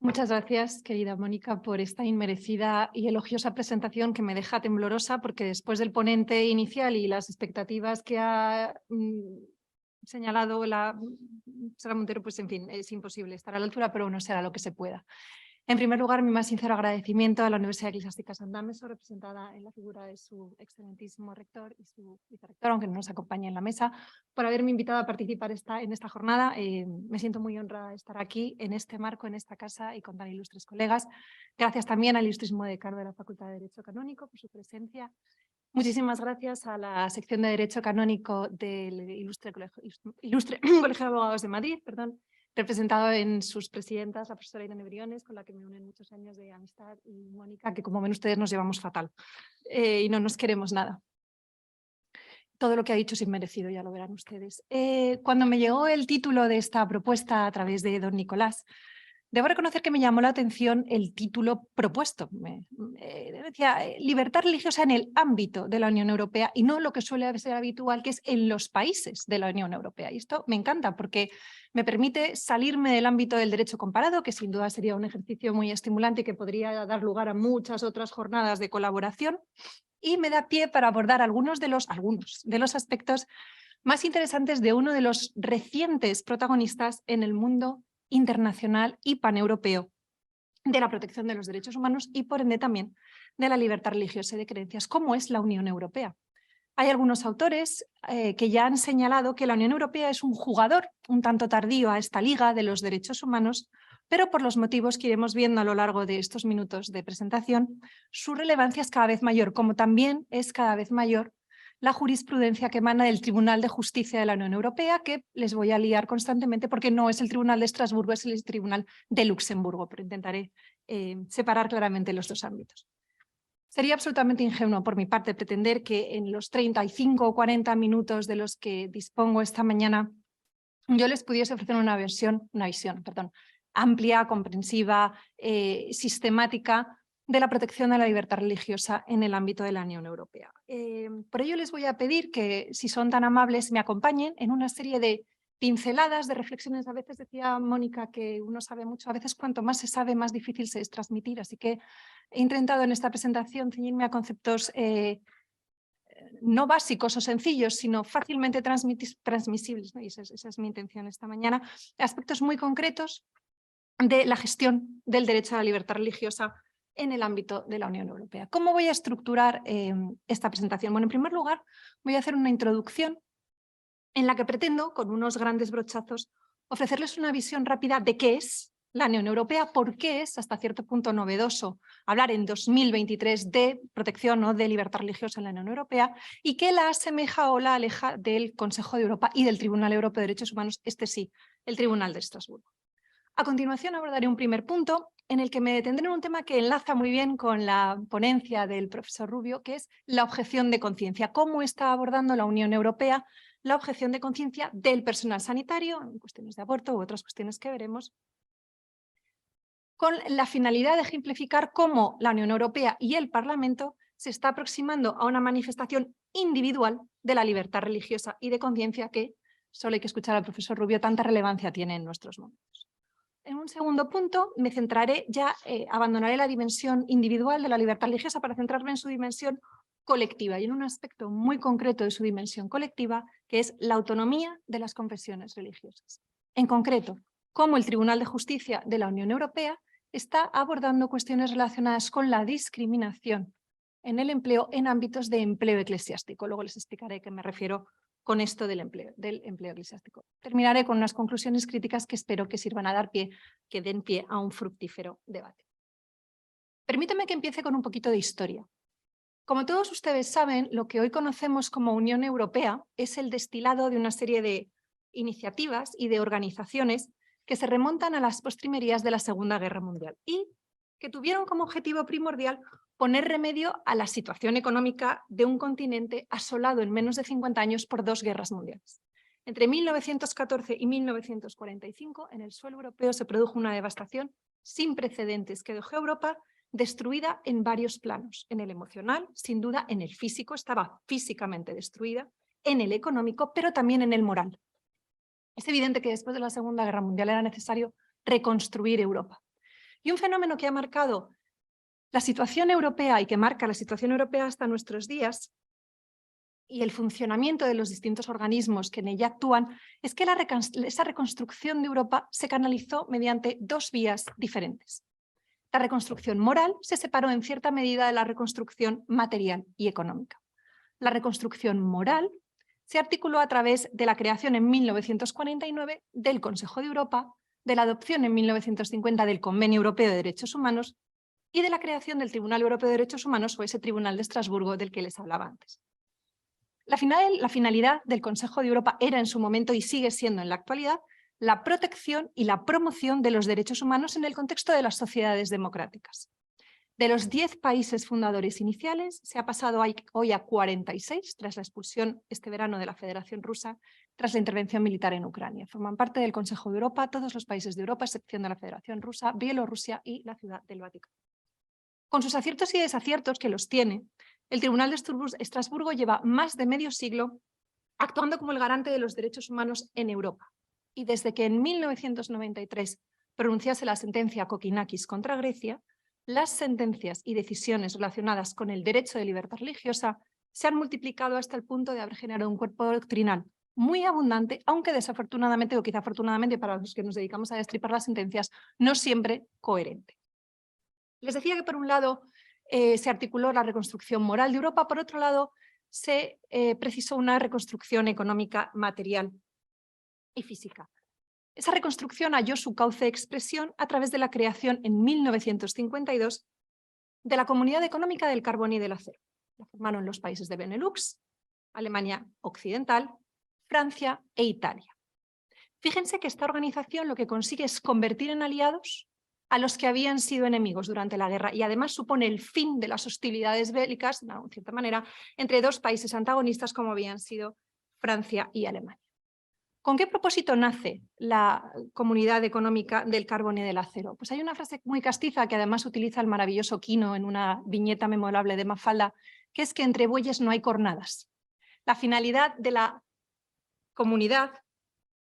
Muchas gracias, querida Mónica, por esta inmerecida y elogiosa presentación que me deja temblorosa, porque después del ponente inicial y las expectativas que ha señalado la Sara Montero, pues en fin, es imposible estar a la altura, pero no será lo que se pueda. En primer lugar, mi más sincero agradecimiento a la Universidad Eclesiástica San Dámaso, representada en la figura de su excelentísimo rector y su vicerrector, aunque no nos acompañe en la mesa, por haberme invitado a participar en esta jornada. Me siento muy honrada de estar aquí, en este marco, en esta casa y con tan ilustres colegas. Gracias también al ilustrísimo decano de la Facultad de Derecho Canónico por su presencia. Muchísimas gracias a la sección de Derecho Canónico del Ilustre Colegio de Abogados de Madrid, representado en sus presidentas, la profesora Irene Briones, con la que me unen muchos años de amistad, y Mónica, que como ven ustedes nos llevamos fatal y no nos queremos nada. Todo lo que ha dicho es inmerecido, ya lo verán ustedes. Cuando me llegó el título de esta propuesta a través de don Nicolás, debo reconocer que me llamó la atención el título propuesto. Decía libertad religiosa en el ámbito de la Unión Europea y no lo que suele ser habitual, que es en los países de la Unión Europea. Y esto me encanta porque me permite salirme del ámbito del derecho comparado, que sin duda sería un ejercicio muy estimulante y que podría dar lugar a muchas otras jornadas de colaboración, y me da pie para abordar algunos de los aspectos más interesantes de uno de los recientes protagonistas en el mundo internacional y paneuropeo de la protección de los derechos humanos y, por ende, también de la libertad religiosa y de creencias, como es la Unión Europea. Hay algunos autores que ya han señalado que la Unión Europea es un jugador un tanto tardío a esta liga de los derechos humanos, pero por los motivos que iremos viendo a lo largo de estos minutos de presentación, su relevancia es cada vez mayor, como también es cada vez mayor la jurisprudencia que emana del Tribunal de Justicia de la Unión Europea, que les voy a liar constantemente porque no es el Tribunal de Estrasburgo, es el Tribunal de Luxemburgo, pero intentaré separar claramente los dos ámbitos. Sería absolutamente ingenuo por mi parte pretender que en los 35 o 40 minutos de los que dispongo esta mañana yo les pudiese ofrecer una visión amplia, comprensiva, sistemática de la protección de la libertad religiosa en el ámbito de la Unión Europea. Por ello les voy a pedir que, si son tan amables, me acompañen en una serie de pinceladas, de reflexiones. A veces decía Mónica que uno sabe mucho, a veces cuanto más se sabe, más difícil se es transmitir, así que he intentado en esta presentación ceñirme a conceptos no básicos o sencillos, sino fácilmente transmisibles, ¿no? Y esa es mi intención esta mañana. Aspectos muy concretos de la gestión del derecho a la libertad religiosa en el ámbito de la Unión Europea. ¿Cómo voy a estructurar esta presentación? Bueno, en primer lugar, voy a hacer una introducción en la que pretendo, con unos grandes brochazos, ofrecerles una visión rápida de qué es la Unión Europea, por qué es hasta cierto punto novedoso hablar en 2023 de protección o de libertad religiosa en la Unión Europea y qué la asemeja o la aleja del Consejo de Europa y del Tribunal Europeo de Derechos Humanos, este sí, el Tribunal de Estrasburgo. A continuación abordaré un primer punto en el que me detendré en un tema que enlaza muy bien con la ponencia del profesor Rubio, que es la objeción de conciencia. ¿Cómo está abordando la Unión Europea la objeción de conciencia del personal sanitario en cuestiones de aborto u otras cuestiones que veremos, con la finalidad de ejemplificar cómo la Unión Europea y el Parlamento se está aproximando a una manifestación individual de la libertad religiosa y de conciencia que, solo hay que escuchar al profesor Rubio, tanta relevancia tiene en nuestros momentos. En un segundo punto me centraré, abandonaré la dimensión individual de la libertad religiosa para centrarme en su dimensión colectiva y en un aspecto muy concreto de su dimensión colectiva, que es la autonomía de las confesiones religiosas. En concreto, cómo el Tribunal de Justicia de la Unión Europea está abordando cuestiones relacionadas con la discriminación en el empleo en ámbitos de empleo eclesiástico. Luego les explicaré a qué me refiero con esto del empleo eclesiástico. Terminaré con unas conclusiones críticas que espero que sirvan a dar pie, que den pie a un fructífero debate. Permítanme que empiece con un poquito de historia. Como todos ustedes saben, lo que hoy conocemos como Unión Europea es el destilado de una serie de iniciativas y de organizaciones que se remontan a las postrimerías de la Segunda Guerra Mundial y que tuvieron como objetivo primordial poner remedio a la situación económica de un continente asolado en menos de 50 años por dos guerras mundiales. Entre 1914 y 1945, en el suelo europeo se produjo una devastación sin precedentes que dejó a Europa destruida en varios planos. En el emocional, sin duda, en el físico, estaba físicamente destruida, en el económico, pero también en el moral. Es evidente que después de la Segunda Guerra Mundial era necesario reconstruir Europa. Y un fenómeno que ha marcado la situación europea y que marca la situación europea hasta nuestros días y el funcionamiento de los distintos organismos que en ella actúan es que esa reconstrucción de Europa se canalizó mediante dos vías diferentes. La reconstrucción moral se separó en cierta medida de la reconstrucción material y económica. La reconstrucción moral se articuló a través de la creación en 1949 del Consejo de Europa, de la adopción en 1950 del Convenio Europeo de Derechos Humanos y de la creación del Tribunal Europeo de Derechos Humanos o ese Tribunal de Estrasburgo del que les hablaba antes. La finalidad del Consejo de Europa era en su momento y sigue siendo en la actualidad la protección y la promoción de los derechos humanos en el contexto de las sociedades democráticas. De los 10 países fundadores iniciales, se ha pasado hoy a 46 tras la expulsión este verano de la Federación Rusa, tras la intervención militar en Ucrania. Forman parte del Consejo de Europa todos los países de Europa, a excepción de la Federación Rusa, Bielorrusia y la Ciudad del Vaticano. Con sus aciertos y desaciertos, que los tiene, el Tribunal de Estrasburgo lleva más de medio siglo actuando como el garante de los derechos humanos en Europa. Y desde que en 1993 pronunciase la sentencia Kokkinakis contra Grecia, las sentencias y decisiones relacionadas con el derecho de libertad religiosa se han multiplicado hasta el punto de haber generado un cuerpo doctrinal muy abundante, aunque desafortunadamente, o quizá afortunadamente para los que nos dedicamos a destripar las sentencias, no siempre coherente. Les decía que por un lado se articuló la reconstrucción moral de Europa, por otro lado se precisó una reconstrucción económica, material y física. Esa reconstrucción halló su cauce de expresión a través de la creación en 1952 de la Comunidad Económica del Carbón y del Acero. La formaron los países de Benelux, Alemania Occidental, Francia e Italia. Fíjense que esta organización lo que consigue es convertir en aliados a los que habían sido enemigos durante la guerra y además supone el fin de las hostilidades bélicas, de cierta manera, entre dos países antagonistas como habían sido Francia y Alemania. ¿Con qué propósito nace la Comunidad Económica del Carbón y del Acero? Pues hay una frase muy castiza que además utiliza el maravilloso Quino en una viñeta memorable de Mafalda, que es que entre bueyes no hay cornadas. La finalidad de la Comunidad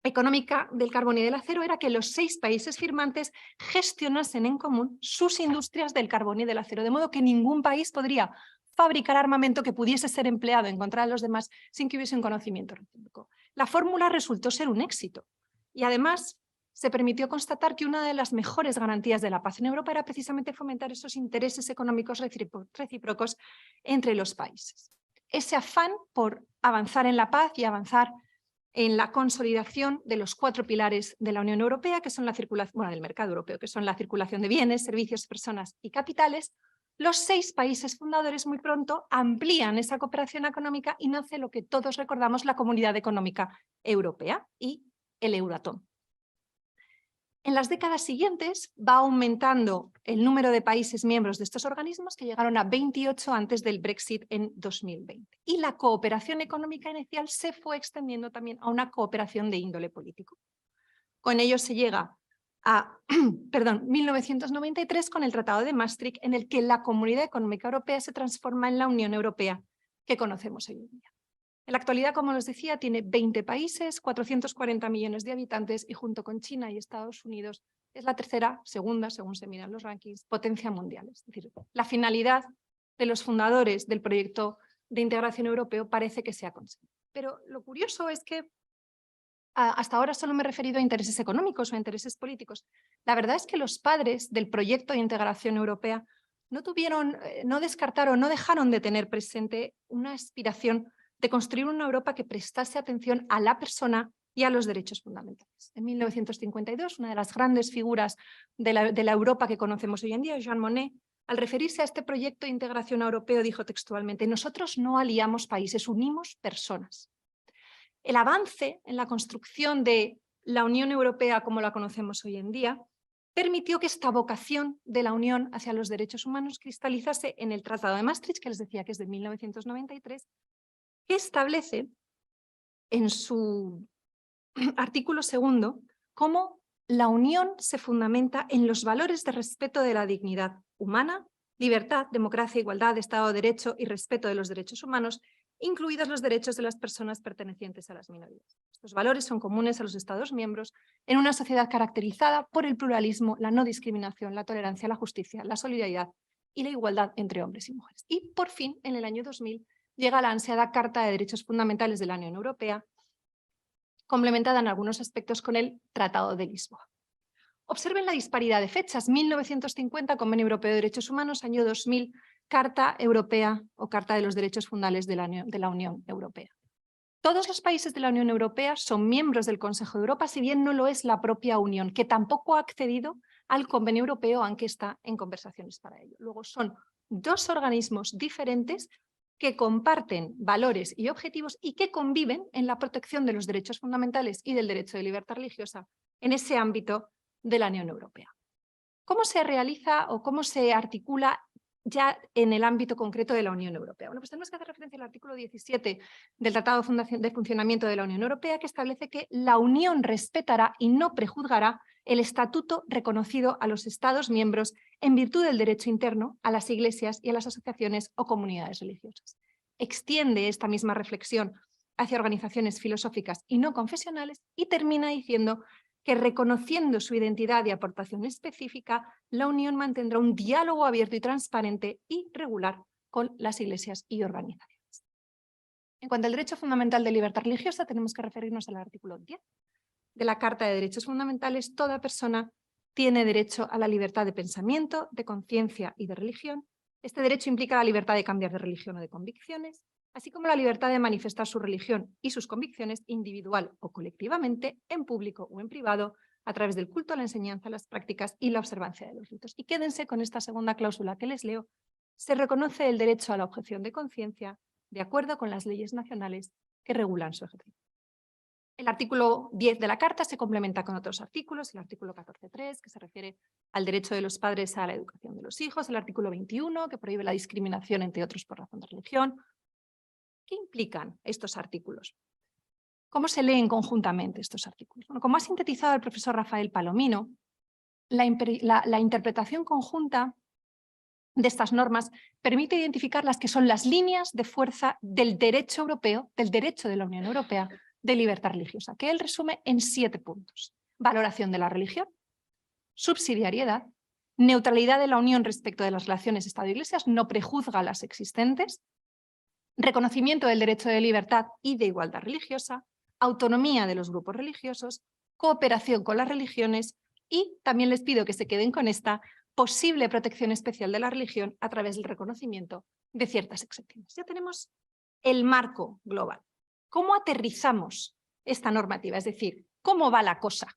Económica del Carbón y del Acero era que los 6 países firmantes gestionasen en común sus industrias del carbón y del acero, de modo que ningún país podría fabricar armamento que pudiese ser empleado en contra de los demás sin que hubiese un conocimiento recíproco. La fórmula resultó ser un éxito y además se permitió constatar que una de las mejores garantías de la paz en Europa era precisamente fomentar esos intereses económicos recíprocos entre los países. Ese afán por avanzar en la paz y avanzar en la consolidación de los 4 pilares de la Unión Europea, que son la circulación, del mercado europeo, que son la circulación de bienes, servicios, personas y capitales. Los 6 países fundadores muy pronto amplían esa cooperación económica y nace lo que todos recordamos, la Comunidad Económica Europea y el Euratom. En las décadas siguientes va aumentando el número de países miembros de estos organismos, que llegaron a 28 antes del Brexit en 2020. Y la cooperación económica inicial se fue extendiendo también a una cooperación de índole político. Con ello se llega a 1993 con el Tratado de Maastricht, en el que la Comunidad Económica Europea se transforma en la Unión Europea que conocemos hoy en día. En la actualidad, como les decía, tiene 20 países, 440 millones de habitantes y junto con China y Estados Unidos es la segunda, según se miran los rankings, potencia mundial. Es decir, la finalidad de los fundadores del proyecto de integración europeo parece que se ha conseguido. Pero lo curioso es que hasta ahora solo me he referido a intereses económicos o a intereses políticos. La verdad es que los padres del proyecto de integración europea no descartaron, no dejaron de tener presente una aspiración de construir una Europa que prestase atención a la persona y a los derechos fundamentales. En 1952, una de las grandes figuras de la Europa que conocemos hoy en día, Jean Monnet, al referirse a este proyecto de integración europeo, dijo textualmente: nosotros no aliamos países, unimos personas. El avance en la construcción de la Unión Europea como la conocemos hoy en día permitió que esta vocación de la Unión hacia los derechos humanos cristalizase en el Tratado de Maastricht, que les decía que es de 1993, que establece en su artículo 2 cómo la Unión se fundamenta en los valores de respeto de la dignidad humana, libertad, democracia, igualdad, Estado de Derecho y respeto de los derechos humanos, incluidos los derechos de las personas pertenecientes a las minorías. Estos valores son comunes a los Estados miembros en una sociedad caracterizada por el pluralismo, la no discriminación, la tolerancia, la justicia, la solidaridad y la igualdad entre hombres y mujeres. Y por fin, en el año 2000, llega la ansiada Carta de Derechos Fundamentales de la Unión Europea, complementada en algunos aspectos con el Tratado de Lisboa. Observen la disparidad de fechas. 1950, Convenio Europeo de Derechos Humanos, año 2000, Carta Europea o Carta de los Derechos Fundamentales de la Unión Europea. Todos los países de la Unión Europea son miembros del Consejo de Europa, si bien no lo es la propia Unión, que tampoco ha accedido al Convenio Europeo, aunque está en conversaciones para ello. Luego son dos organismos diferentes que comparten valores y objetivos y que conviven en la protección de los derechos fundamentales y del derecho de libertad religiosa en ese ámbito de la Unión Europea. ¿Cómo se realiza o cómo se articula ya en el ámbito concreto de la Unión Europea? Bueno, pues tenemos que hacer referencia al artículo 17 del Tratado de Funcionamiento de la Unión Europea, que establece que la Unión respetará y no prejuzgará el estatuto reconocido a los Estados miembros en virtud del derecho interno a las iglesias y a las asociaciones o comunidades religiosas. Extiende esta misma reflexión hacia organizaciones filosóficas y no confesionales y termina diciendo que reconociendo su identidad y aportación específica, la Unión mantendrá un diálogo abierto y transparente y regular con las iglesias y organizaciones. En cuanto al derecho fundamental de libertad religiosa, tenemos que referirnos al artículo 10 de la Carta de Derechos Fundamentales. Toda persona tiene derecho a la libertad de pensamiento, de conciencia y de religión. Este derecho implica la libertad de cambiar de religión o de convicciones, así como la libertad de manifestar su religión y sus convicciones individual o colectivamente, en público o en privado, a través del culto, la enseñanza, las prácticas y la observancia de los ritos. Y quédense con esta segunda cláusula que les leo. Se reconoce el derecho a la objeción de conciencia de acuerdo con las leyes nacionales que regulan su ejercicio. El artículo 10 de la Carta se complementa con otros artículos, el artículo 14.3, que se refiere al derecho de los padres a la educación de los hijos, el artículo 21, que prohíbe la discriminación, entre otros, por razón de religión. ¿Qué implican estos artículos? ¿Cómo se leen conjuntamente estos artículos? Bueno, como ha sintetizado el profesor Rafael Palomino, la interpretación conjunta de estas normas permite identificar las que son las líneas de fuerza del derecho europeo, del derecho de la Unión Europea de libertad religiosa, que él resume en 7 puntos. Valoración de la religión, subsidiariedad, neutralidad de la Unión respecto de las relaciones Estado-Iglesias, no prejuzga las existentes, reconocimiento del derecho de libertad y de igualdad religiosa, autonomía de los grupos religiosos, cooperación con las religiones y también les pido que se queden con esta posible protección especial de la religión a través del reconocimiento de ciertas excepciones. Ya tenemos el marco global. ¿Cómo aterrizamos esta normativa? Es decir, ¿cómo va la cosa?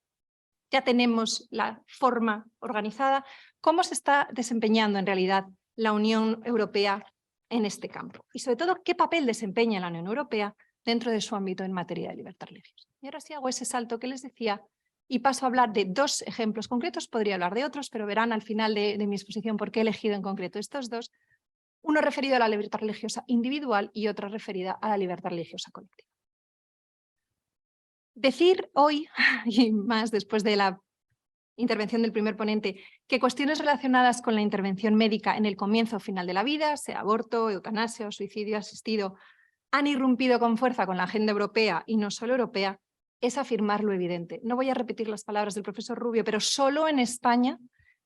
Ya tenemos la forma organizada. ¿Cómo se está desempeñando en realidad la Unión Europea en este campo? Y sobre todo, ¿qué papel desempeña la Unión Europea dentro de su ámbito en materia de libertad religiosa? Y ahora sí hago ese salto que les decía y paso a hablar de 2 ejemplos concretos. Podría hablar de otros, pero verán al final de mi exposición por qué he elegido en concreto estos 2. Uno referido a la libertad religiosa individual y otra referida a la libertad religiosa colectiva. Decir hoy, y más después de la intervención del primer ponente, que cuestiones relacionadas con la intervención médica en el comienzo o final de la vida, sea aborto, eutanasia o suicidio asistido, han irrumpido con fuerza con la agenda europea y no solo europea, es afirmar lo evidente. No voy a repetir las palabras del profesor Rubio, pero solo en España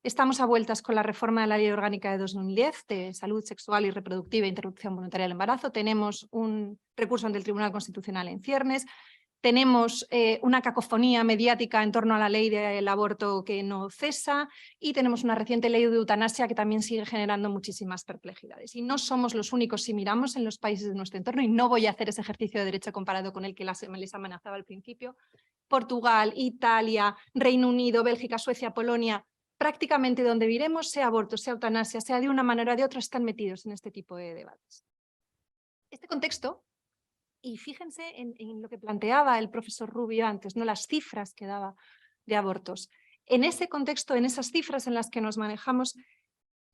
estamos a vueltas con la reforma de la Ley Orgánica de 2010 de salud sexual y reproductiva e interrupción voluntaria del embarazo. Tenemos un recurso ante el Tribunal Constitucional en ciernes. Tenemos una cacofonía mediática en torno a la ley del aborto que no cesa y tenemos una reciente ley de eutanasia que también sigue generando muchísimas perplejidades. Y no somos los únicos si miramos en los países de nuestro entorno, y no voy a hacer ese ejercicio de derecho comparado con el que les amenazaba al principio. Portugal, Italia, Reino Unido, Bélgica, Suecia, Polonia, prácticamente donde viremos, sea aborto, sea eutanasia, sea de una manera o de otra, están metidos en este tipo de debates. Este contexto. Y fíjense en lo que planteaba el profesor Rubio antes, ¿no? Las cifras que daba de abortos. En ese contexto, en esas cifras en las que nos manejamos,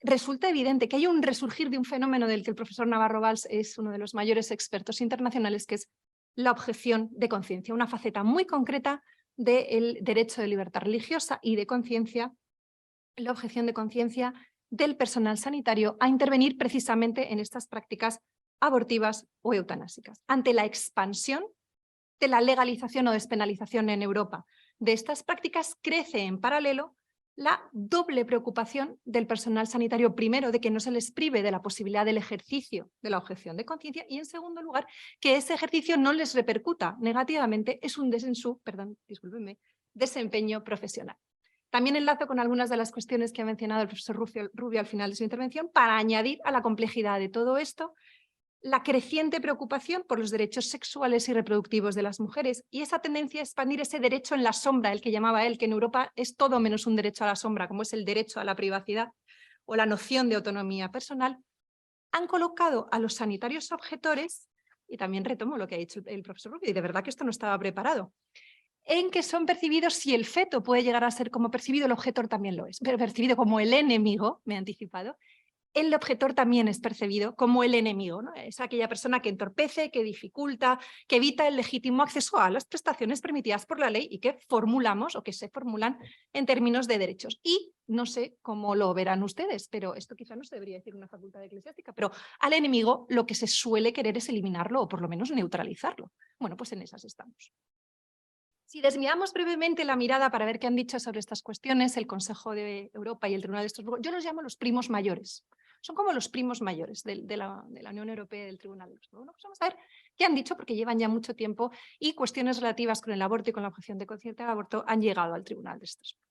resulta evidente que hay un resurgir de un fenómeno del que el profesor Navarro Valls es uno de los mayores expertos internacionales, que es la objeción de conciencia, una faceta muy concreta del derecho de libertad religiosa y de conciencia, la objeción de conciencia del personal sanitario a intervenir precisamente en estas prácticas abortivas o eutanásicas. Ante la expansión de la legalización o despenalización en Europa de estas prácticas, crece en paralelo la doble preocupación del personal sanitario, primero, de que no se les prive de la posibilidad del ejercicio de la objeción de conciencia y, en segundo lugar, que ese ejercicio no les repercuta negativamente en su desempeño profesional. También enlazo con algunas de las cuestiones que ha mencionado el profesor Rubio al final de su intervención para añadir a la complejidad de todo esto la creciente preocupación por los derechos sexuales y reproductivos de las mujeres y esa tendencia a expandir ese derecho en la sombra, el que llamaba él, que en Europa es todo menos un derecho a la sombra, como es el derecho a la privacidad o la noción de autonomía personal, han colocado a los sanitarios objetores, y también retomo lo que ha dicho el profesor Rubio, y de verdad que esto no estaba preparado, en que son percibidos, si el feto puede llegar a ser como percibido, el objetor también lo es, pero percibido como el enemigo, me he anticipado. El objetor también es percibido como el enemigo, ¿no? Es aquella persona que entorpece, que dificulta, que evita el legítimo acceso a las prestaciones permitidas por la ley y que formulamos o que se formulan en términos de derechos. Y no sé cómo lo verán ustedes, pero esto quizá no se debería decir en una facultad eclesiástica, pero al enemigo lo que se suele querer es eliminarlo o por lo menos neutralizarlo. Bueno, pues en esas estamos. Si desviamos brevemente la mirada para ver qué han dicho sobre estas cuestiones, el Consejo de Europa y el Tribunal de Estrasburgo, yo los llamo los primos mayores. Son como los primos mayores de la Unión Europea y del Tribunal de Estrasburgo. Bueno, pues vamos a ver qué han dicho, porque llevan ya mucho tiempo y cuestiones relativas con el aborto y con la objeción de conciencia del aborto han llegado al Tribunal de Estrasburgo.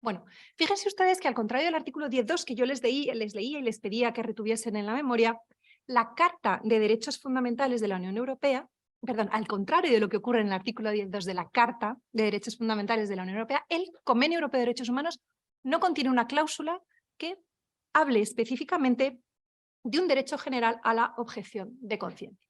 Bueno, fíjense ustedes que al contrario del artículo 10.2 que yo les leía y les pedía que retuviesen en la memoria, la Carta de Derechos Fundamentales de la Unión Europea, perdón, al contrario de lo que ocurre en el artículo 10.2 de la Carta de Derechos Fundamentales de la Unión Europea, el Convenio Europeo de Derechos Humanos no contiene una cláusula que hable específicamente de un derecho general a la objeción de conciencia.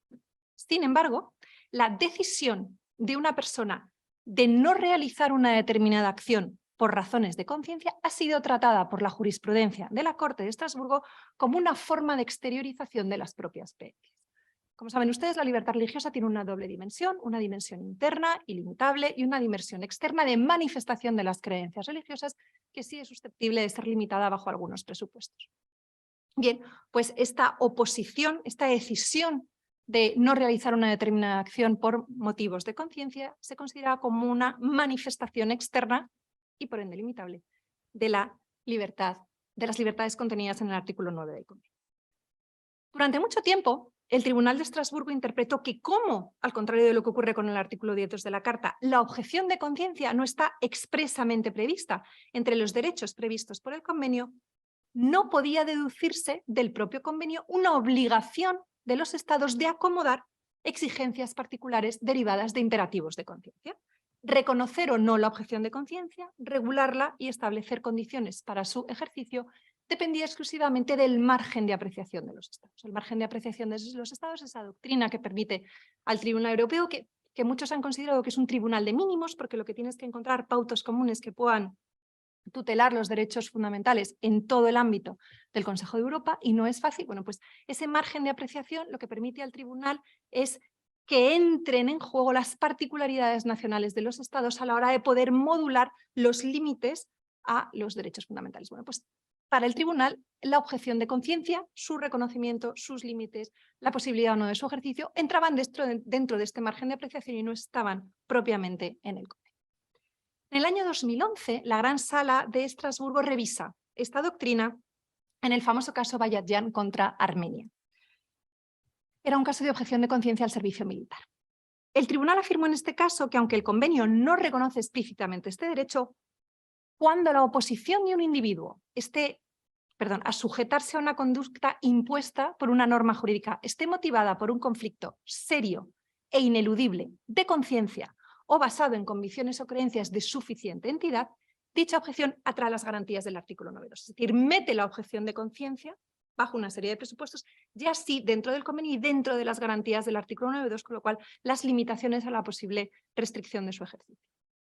Sin embargo, la decisión de una persona de no realizar una determinada acción por razones de conciencia ha sido tratada por la jurisprudencia de la Corte de Estrasburgo como una forma de exteriorización de las propias creencias. Como saben ustedes, la libertad religiosa tiene una doble dimensión, una dimensión interna, ilimitable, y una dimensión externa de manifestación de las creencias religiosas, que sí es susceptible de ser limitada bajo algunos presupuestos. Bien, pues esta oposición, esta decisión de no realizar una determinada acción por motivos de conciencia se considera como una manifestación externa y por ende limitable de la libertad, de las libertades contenidas en el artículo 9 del Convenio. Durante mucho tiempo, el Tribunal de Estrasburgo interpretó que, como, al contrario de lo que ocurre con el artículo 10 de la Carta, la objeción de conciencia no está expresamente prevista entre los derechos previstos por el convenio, no podía deducirse del propio convenio una obligación de los estados de acomodar exigencias particulares derivadas de imperativos de conciencia. Reconocer o no la objeción de conciencia, regularla y establecer condiciones para su ejercicio dependía exclusivamente del margen de apreciación de los estados. El margen de apreciación de los estados es esa doctrina que permite al Tribunal Europeo, que muchos han considerado que es un tribunal de mínimos, porque lo que tienes que encontrar pautas comunes que puedan tutelar los derechos fundamentales en todo el ámbito del Consejo de Europa, y no es fácil. Bueno, pues ese margen de apreciación lo que permite al tribunal es que entren en juego las particularidades nacionales de los estados a la hora de poder modular los límites a los derechos fundamentales. Bueno, pues para el tribunal la objeción de conciencia, su reconocimiento, sus límites, la posibilidad o no de su ejercicio, entraban dentro de este margen de apreciación y no estaban propiamente en el Convenio. En el año 2011, la Gran Sala de Estrasburgo revisa esta doctrina en el famoso caso Bayatyan contra Armenia. Era un caso de objeción de conciencia al servicio militar. El tribunal afirmó en este caso que, aunque el convenio no reconoce explícitamente este derecho, cuando la oposición de un individuo a sujetarse a una conducta impuesta por una norma jurídica esté motivada por un conflicto serio e ineludible de conciencia o basado en convicciones o creencias de suficiente entidad, dicha objeción atrae las garantías del artículo 9.2. Es decir, mete la objeción de conciencia bajo una serie de presupuestos, ya sí dentro del convenio y dentro de las garantías del artículo 9.2, con lo cual las limitaciones a la posible restricción de su ejercicio.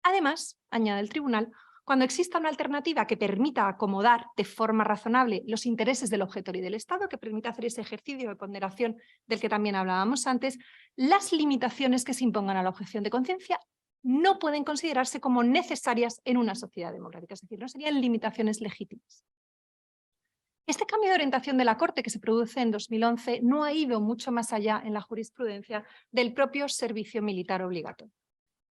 Además, añade el tribunal, cuando exista una alternativa que permita acomodar de forma razonable los intereses del objetor y del Estado, que permita hacer ese ejercicio de ponderación del que también hablábamos antes, las limitaciones que se impongan a la objeción de conciencia no pueden considerarse como necesarias en una sociedad democrática, es decir, no serían limitaciones legítimas. Este cambio de orientación de la Corte que se produce en 2011 no ha ido mucho más allá en la jurisprudencia del propio servicio militar obligatorio.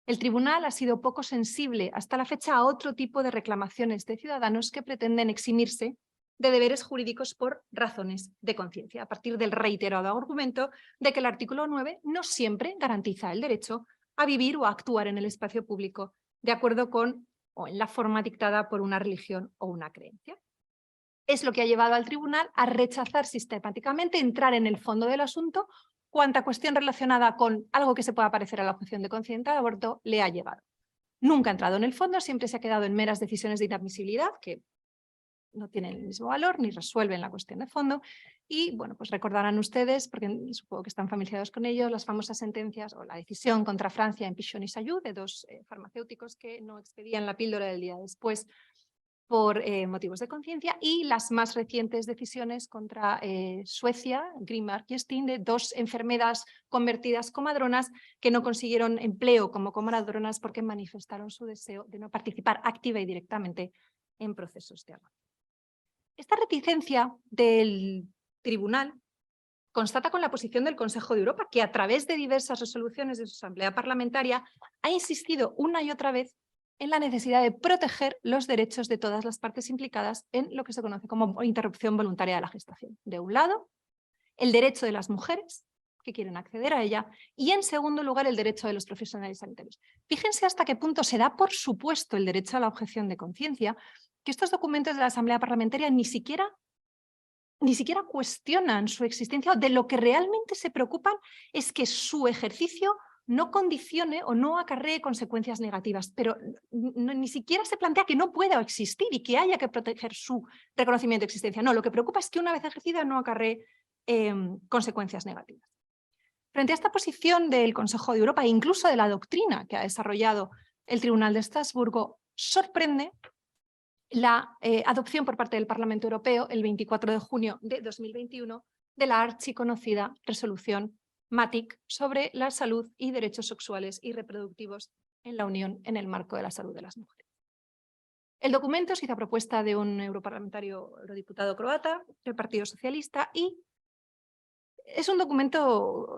El tribunal ha sido poco sensible hasta la fecha a otro tipo de reclamaciones de ciudadanos que pretenden eximirse de deberes jurídicos por razones de conciencia, a partir del reiterado argumento de que el artículo 9 no siempre garantiza el derecho a vivir o a actuar en el espacio público de acuerdo con o en la forma dictada por una religión o una creencia. Es lo que ha llevado al tribunal a rechazar sistemáticamente entrar en el fondo del asunto cuanta cuestión relacionada con algo que se pueda parecer a la objeción de conciencia de aborto le ha llegado. Nunca ha entrado en el fondo, siempre se ha quedado en meras decisiones de inadmisibilidad que no tienen el mismo valor ni resuelven la cuestión de fondo. Y bueno, pues recordarán ustedes, porque supongo que están familiarizados con ellos, las famosas sentencias o la decisión contra Francia en Pichon y Sayou de dos farmacéuticos que no expedían la píldora del día después por motivos de conciencia, y las más recientes decisiones contra Suecia, Grimmark y Steen, de dos enfermeras convertidas comadronas que no consiguieron empleo como comadronas porque manifestaron su deseo de no participar activa y directamente en procesos de aborto. Esta reticencia del tribunal constata con la posición del Consejo de Europa, que a través de diversas resoluciones de su Asamblea Parlamentaria ha insistido una y otra vez en la necesidad de proteger los derechos de todas las partes implicadas en lo que se conoce como interrupción voluntaria de la gestación. De un lado, el derecho de las mujeres que quieren acceder a ella, y en segundo lugar, el derecho de los profesionales sanitarios. Fíjense hasta qué punto se da por supuesto el derecho a la objeción de conciencia, que estos documentos de la Asamblea Parlamentaria ni siquiera cuestionan su existencia. De lo que realmente se preocupan es que su ejercicio no condicione o no acarree consecuencias negativas, pero ni siquiera se plantea que no pueda existir y que haya que proteger su reconocimiento de existencia. No, lo que preocupa es que una vez ejercida no acarree consecuencias negativas. Frente a esta posición del Consejo de Europa e incluso de la doctrina que ha desarrollado el Tribunal de Estrasburgo, sorprende la adopción por parte del Parlamento Europeo el 24 de junio de 2021 de la archiconocida resolución MATIC sobre la salud y derechos sexuales y reproductivos en la Unión en el marco de la salud de las mujeres. El documento se hizo a propuesta de un europarlamentario eurodiputado croata del Partido Socialista y es un documento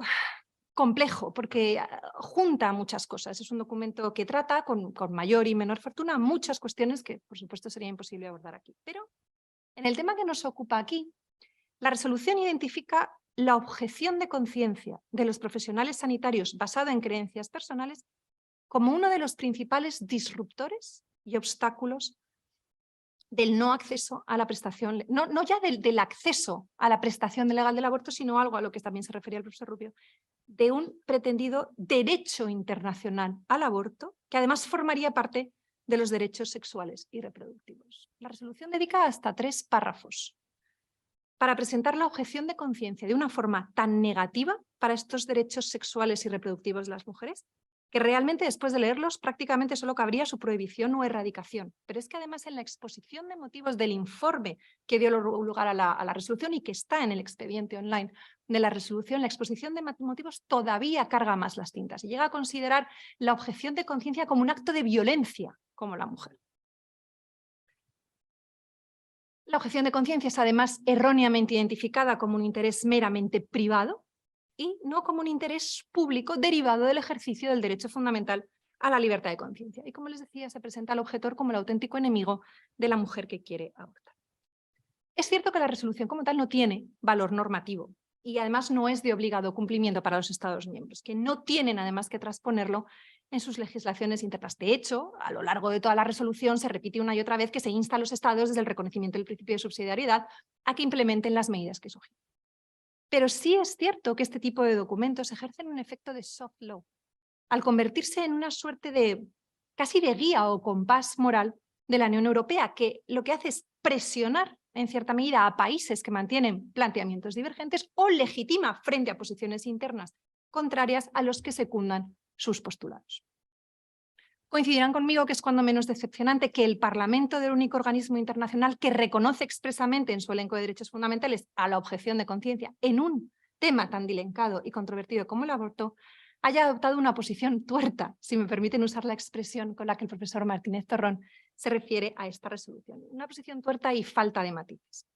complejo porque junta muchas cosas. Es un documento que trata con mayor y menor fortuna muchas cuestiones que por supuesto sería imposible abordar aquí. Pero en el tema que nos ocupa aquí, la resolución identifica la objeción de conciencia de los profesionales sanitarios basada en creencias personales como uno de los principales disruptores y obstáculos del no acceso a la prestación, no ya del acceso a la prestación legal del aborto, sino algo a lo que también se refería el profesor Rubio, de un pretendido derecho internacional al aborto, que además formaría parte de los derechos sexuales y reproductivos. La resolución dedica hasta 3 párrafos para presentar la objeción de conciencia de una forma tan negativa para estos derechos sexuales y reproductivos de las mujeres, que realmente después de leerlos prácticamente solo cabría su prohibición o erradicación. Pero es que además en la exposición de motivos del informe que dio lugar a la resolución y que está en el expediente online de la resolución, la exposición de motivos todavía carga más las tintas y llega a considerar la objeción de conciencia como un acto de violencia como la mujer. La objeción de conciencia es además erróneamente identificada como un interés meramente privado y no como un interés público derivado del ejercicio del derecho fundamental a la libertad de conciencia. Y como les decía, se presenta al objetor como el auténtico enemigo de la mujer que quiere abortar. Es cierto que la resolución como tal no tiene valor normativo y además no es de obligado cumplimiento para los Estados miembros, que no tienen además que transponerlo en sus legislaciones internas. De hecho, a lo largo de toda la resolución se repite una y otra vez que se insta a los Estados desde el reconocimiento del principio de subsidiariedad a que implementen las medidas que sugieren. Pero sí es cierto que este tipo de documentos ejercen un efecto de soft law, al convertirse en una suerte de casi de guía o compás moral de la Unión Europea, que lo que hace es presionar en cierta medida a países que mantienen planteamientos divergentes o legitima frente a posiciones internas contrarias a los que secundan sus postulados. Coincidirán conmigo que es cuando menos decepcionante que el Parlamento del único organismo internacional que reconoce expresamente en su elenco de derechos fundamentales a la objeción de conciencia en un tema tan delicado y controvertido como el aborto, haya adoptado una posición tuerta, si me permiten usar la expresión con la que el profesor Martínez Torrón se refiere a esta resolución. Una posición tuerta y falta de matices.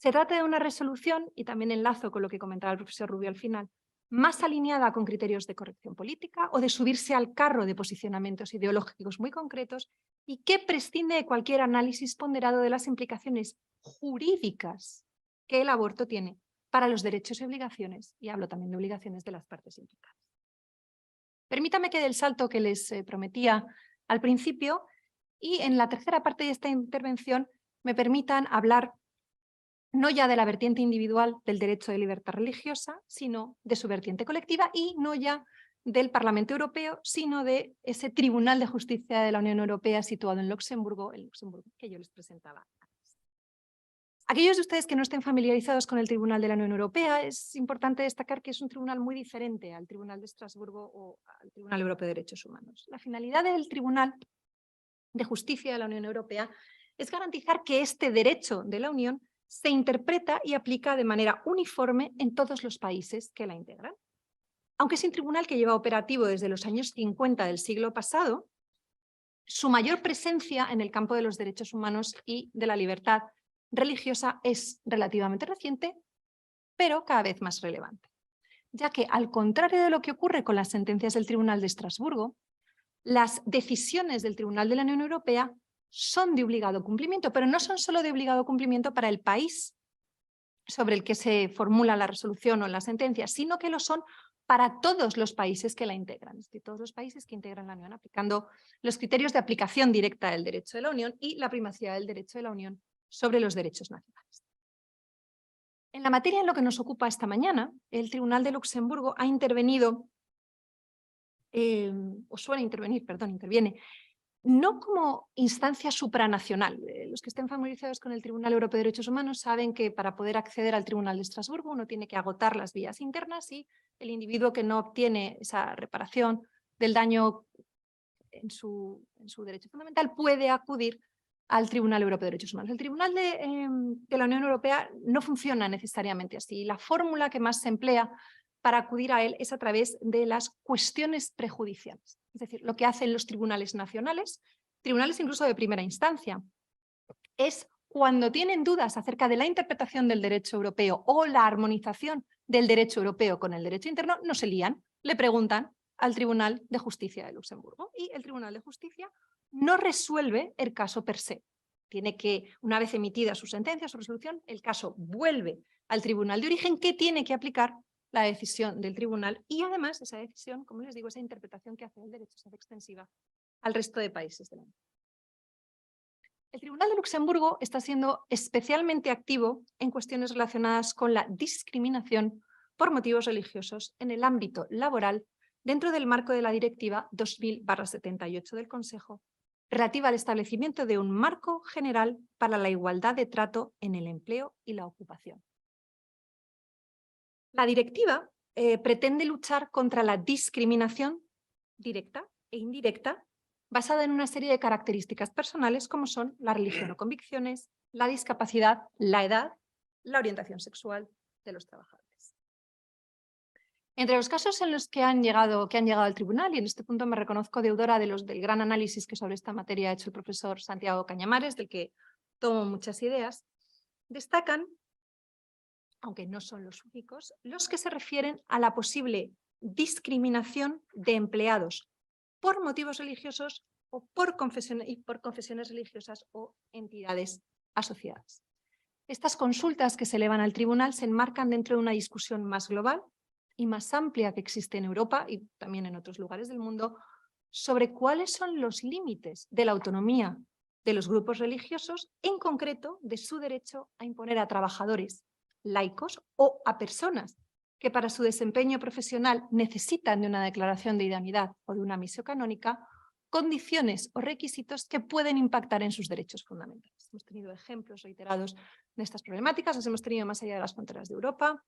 Se trata de una resolución, y también enlazo con lo que comentaba el profesor Rubio al final, más alineada con criterios de corrección política o de subirse al carro de posicionamientos ideológicos muy concretos y que prescinde de cualquier análisis ponderado de las implicaciones jurídicas que el aborto tiene para los derechos y obligaciones, y hablo también de obligaciones de las partes implicadas. Permítame que dé el salto que les prometía al principio y en la tercera parte de esta intervención me permitan hablar no ya de la vertiente individual del derecho de libertad religiosa, sino de su vertiente colectiva y no ya del Parlamento Europeo, sino de ese Tribunal de Justicia de la Unión Europea situado en Luxemburgo, que yo les presentaba antes. Aquellos de ustedes que no estén familiarizados con el Tribunal de la Unión Europea, es importante destacar que es un tribunal muy diferente al Tribunal de Estrasburgo o al Tribunal Europeo de Derechos Humanos. La finalidad del Tribunal de Justicia de la Unión Europea es garantizar que este derecho de la Unión se interpreta y aplica de manera uniforme en todos los países que la integran. Aunque es un tribunal que lleva operativo desde los años 50 del siglo pasado, su mayor presencia en el campo de los derechos humanos y de la libertad religiosa es relativamente reciente, pero cada vez más relevante. Ya que, al contrario de lo que ocurre con las sentencias del Tribunal de Estrasburgo, las decisiones del Tribunal de la Unión Europea son de obligado cumplimiento, pero no son solo de obligado cumplimiento para el país sobre el que se formula la resolución o la sentencia, sino que lo son para todos los países que la integran, es decir, todos los países que integran la Unión, aplicando los criterios de aplicación directa del derecho de la Unión y la primacía del derecho de la Unión sobre los derechos nacionales. En la materia en lo que nos ocupa esta mañana, el Tribunal de Luxemburgo ha intervenido, interviene, no como instancia supranacional. Los que estén familiarizados con el Tribunal Europeo de Derechos Humanos saben que para poder acceder al Tribunal de Estrasburgo uno tiene que agotar las vías internas y el individuo que no obtiene esa reparación del daño en su derecho fundamental puede acudir al Tribunal Europeo de Derechos Humanos. El Tribunal de la Unión Europea no funciona necesariamente así. La fórmula que más se emplea para acudir a él es a través de las cuestiones prejudiciales. Es decir, lo que hacen los tribunales nacionales, tribunales incluso de primera instancia, es cuando tienen dudas acerca de la interpretación del derecho europeo o la armonización del derecho europeo con el derecho interno, no se lían, le preguntan al Tribunal de Justicia de Luxemburgo y el Tribunal de Justicia no resuelve el caso per se. Tiene que, una vez emitida su sentencia, su resolución, el caso vuelve al Tribunal de Origen, que tiene que aplicar la decisión del tribunal y además esa decisión, como les digo, esa interpretación que hace el derecho se hace extensiva al resto de países de la Unión. El Tribunal de Luxemburgo está siendo especialmente activo en cuestiones relacionadas con la discriminación por motivos religiosos en el ámbito laboral dentro del marco de la Directiva 2000/78 del Consejo, relativa al establecimiento de un marco general para la igualdad de trato en el empleo y la ocupación. La directiva pretende luchar contra la discriminación directa e indirecta basada en una serie de características personales como son la religión o convicciones, la discapacidad, la edad, la orientación sexual de los trabajadores. Entre los casos en los que han llegado al tribunal, y en este punto me reconozco deudora del gran análisis que sobre esta materia ha hecho el profesor Santiago Cañamares, del que tomo muchas ideas, destacan, aunque no son los únicos, los que se refieren a la posible discriminación de empleados por motivos religiosos o por confesiones religiosas o entidades asociadas. Estas consultas que se elevan al tribunal se enmarcan dentro de una discusión más global y más amplia que existe en Europa y también en otros lugares del mundo sobre cuáles son los límites de la autonomía de los grupos religiosos, en concreto de su derecho a imponer a trabajadores laicos o a personas que para su desempeño profesional necesitan de una declaración de idoneidad o de una misión canónica, condiciones o requisitos que pueden impactar en sus derechos fundamentales. Hemos tenido ejemplos reiterados de estas problemáticas, las hemos tenido más allá de las fronteras de Europa.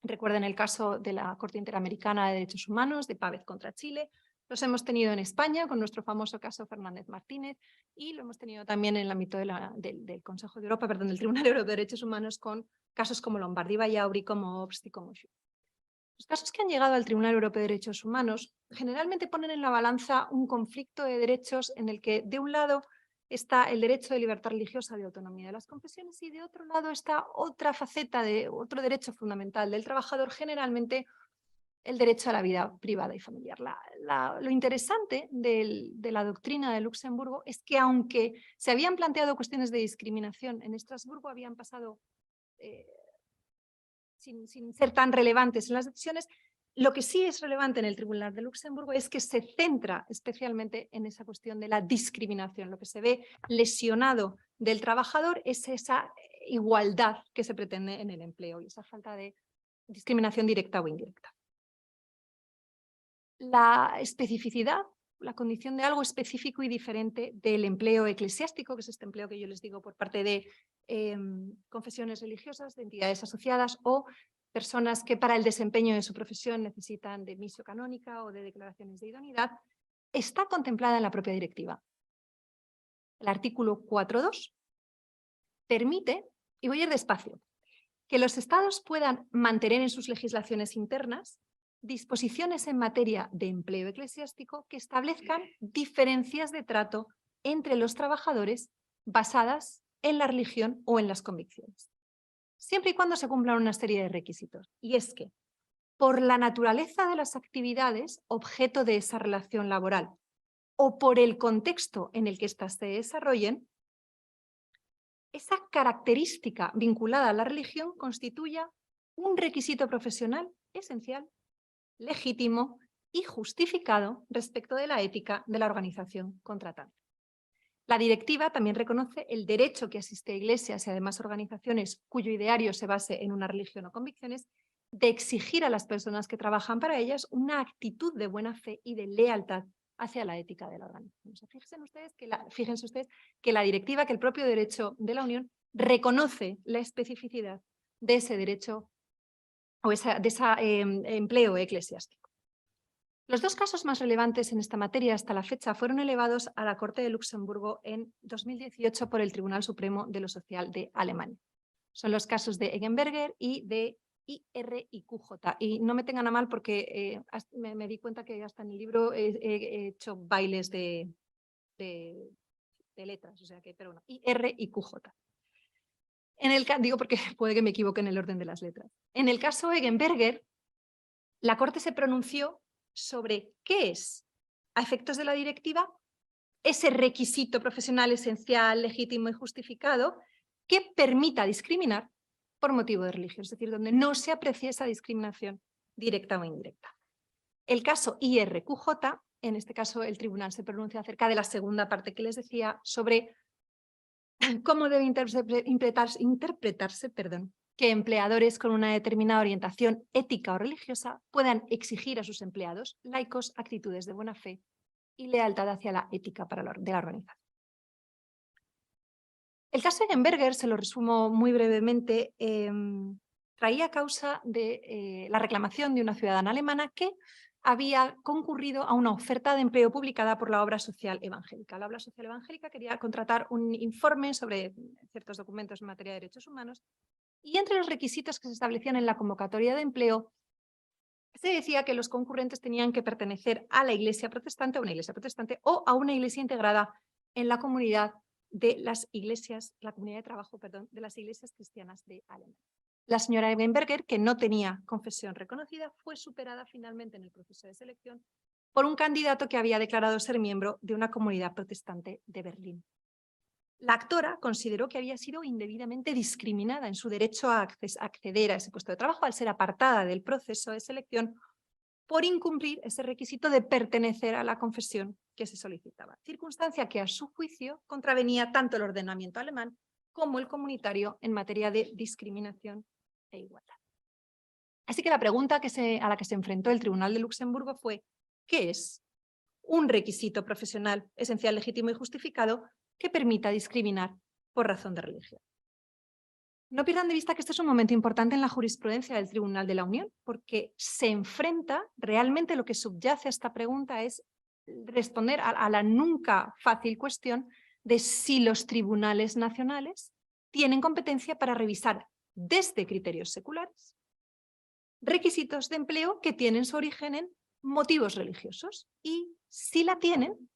Recuerden el caso de la Corte Interamericana de Derechos Humanos, de Pávez contra Chile. Los hemos tenido en España con nuestro famoso caso Fernández Martínez y lo hemos tenido también en el ámbito del Consejo de Europa, del Tribunal Europeo de Derechos Humanos con casos como Lombardi Bayauri, como Obst y como Schuh. Los casos que han llegado al Tribunal Europeo de Derechos Humanos generalmente ponen en la balanza un conflicto de derechos en el que, de un lado, está el derecho de libertad religiosa, de autonomía de las confesiones, y de otro lado está otra faceta de otro derecho fundamental del trabajador, generalmente el derecho a la vida privada y familiar. Lo interesante de la doctrina de Luxemburgo es que, aunque se habían planteado cuestiones de discriminación en Estrasburgo, habían pasado sin ser tan relevantes en las decisiones. Lo que sí es relevante en el Tribunal de Luxemburgo es que se centra especialmente en esa cuestión de la discriminación. Lo que se ve lesionado del trabajador es esa igualdad que se pretende en el empleo y esa falta de discriminación directa o indirecta. La especificidad, la condición de algo específico y diferente del empleo eclesiástico, que es este empleo que yo les digo por parte de confesiones religiosas, de entidades asociadas o personas que para el desempeño de su profesión necesitan de misio canónica o de declaraciones de idoneidad, está contemplada en la propia directiva. El artículo 4.2 permite, y voy a ir despacio, que los estados puedan mantener en sus legislaciones internas disposiciones en materia de empleo eclesiástico que establezcan diferencias de trato entre los trabajadores basadas en la religión o en las convicciones, siempre y cuando se cumplan una serie de requisitos. Y es que, por la naturaleza de las actividades objeto de esa relación laboral o por el contexto en el que éstas se desarrollen, esa característica vinculada a la religión constituya un requisito profesional esencial, legítimo y justificado respecto de la ética de la organización contratante. La directiva también reconoce el derecho que asiste a iglesias y además organizaciones cuyo ideario se base en una religión o convicciones de exigir a las personas que trabajan para ellas una actitud de buena fe y de lealtad hacia la ética de la organización. O sea, fíjense ustedes que la directiva, que el propio derecho de la Unión reconoce la especificidad de ese derecho o de ese empleo eclesiástico. Los dos casos más relevantes en esta materia hasta la fecha fueron elevados a la Corte de Luxemburgo en 2018 por el Tribunal Supremo de lo Social de Alemania. Son los casos de Eggenberger y de IRIQJ. Y no me tengan a mal porque me di cuenta que hasta en el libro he hecho bailes de letras, o sea que, pero bueno, IRIQJ. Digo porque puede que me equivoque en el orden de las letras. En el caso Eggenberger, la Corte se pronunció sobre qué es, a efectos de la directiva, ese requisito profesional esencial, legítimo y justificado que permita discriminar por motivo de religión, es decir, donde no se aprecie esa discriminación directa o indirecta. El caso IRQJ, en este caso el tribunal se pronuncia acerca de la segunda parte que les decía sobre cómo debe interpretarse que empleadores con una determinada orientación ética o religiosa puedan exigir a sus empleados laicos actitudes de buena fe y lealtad hacia la ética de la organización. El caso Eggenberger, se lo resumo muy brevemente, traía causa de la reclamación de una ciudadana alemana que había concurrido a una oferta de empleo publicada por la Obra Social Evangélica. La Obra Social Evangélica quería contratar un informe sobre ciertos documentos en materia de derechos humanos y entre los requisitos que se establecían en la convocatoria de empleo se decía que los concurrentes tenían que pertenecer a la iglesia protestante, a una iglesia protestante o a una iglesia integrada en la comunidad de las iglesias, la comunidad de trabajo, perdón, de las iglesias cristianas de Alemania. La señora Eggenberger, que no tenía confesión reconocida, fue superada finalmente en el proceso de selección por un candidato que había declarado ser miembro de una comunidad protestante de Berlín. La actora consideró que había sido indebidamente discriminada en su derecho a acceder a ese puesto de trabajo al ser apartada del proceso de selección por incumplir ese requisito de pertenecer a la confesión que se solicitaba, circunstancia que a su juicio contravenía tanto el ordenamiento alemán como el comunitario en materia de discriminación e igualdad. Así que la pregunta a la que se enfrentó el Tribunal de Luxemburgo fue: ¿qué es un requisito profesional esencial, legítimo y justificado que permita discriminar por razón de religión? No pierdan de vista que este es un momento importante en la jurisprudencia del Tribunal de la Unión, porque se enfrenta, realmente lo que subyace a esta pregunta es responder a la nunca fácil cuestión de si los tribunales nacionales tienen competencia para revisar desde criterios seculares requisitos de empleo que tienen su origen en motivos religiosos y, si la tienen,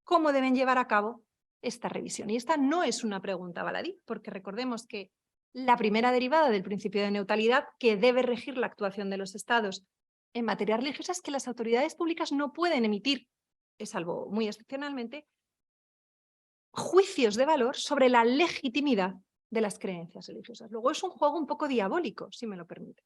cómo deben llevar a cabo esta revisión. Y esta no es una pregunta baladí, porque recordemos que la primera derivada del principio de neutralidad que debe regir la actuación de los estados en materia religiosa es que las autoridades públicas no pueden emitir, salvo muy excepcionalmente, juicios de valor sobre la legitimidad de las creencias religiosas. Luego es un juego un poco diabólico, si me lo permite.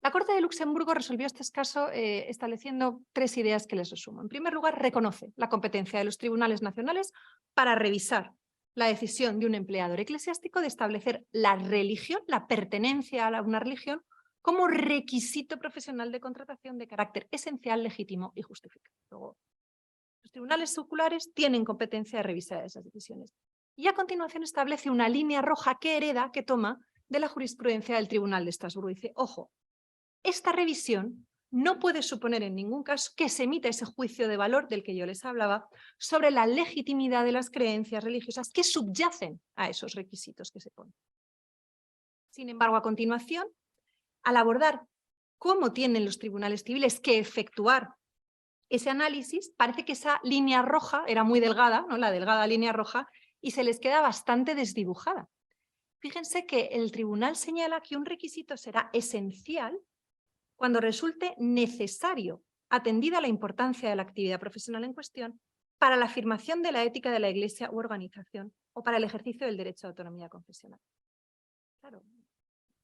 La Corte de Luxemburgo resolvió este caso estableciendo 3 ideas que les resumo. En primer lugar, reconoce la competencia de los tribunales nacionales para revisar la decisión de un empleador eclesiástico de establecer la religión, la pertenencia a una religión, como requisito profesional de contratación de carácter esencial, legítimo y justificado. Luego, los tribunales seculares tienen competencia de revisar esas decisiones. Y a continuación establece una línea roja que hereda, que toma de la jurisprudencia del Tribunal de Estrasburgo. Dice, ojo, esta revisión no puede suponer en ningún caso que se emita ese juicio de valor del que yo les hablaba sobre la legitimidad de las creencias religiosas que subyacen a esos requisitos que se ponen. Sin embargo, a continuación, al abordar cómo tienen los tribunales civiles que efectuar ese análisis, parece que esa línea roja era muy delgada, ¿no? La delgada línea roja, y se les queda bastante desdibujada. Fíjense que el tribunal señala que un requisito será esencial cuando resulte necesario, atendida la importancia de la actividad profesional en cuestión, para la afirmación de la ética de la Iglesia u organización o para el ejercicio del derecho de autonomía confesional. Claro,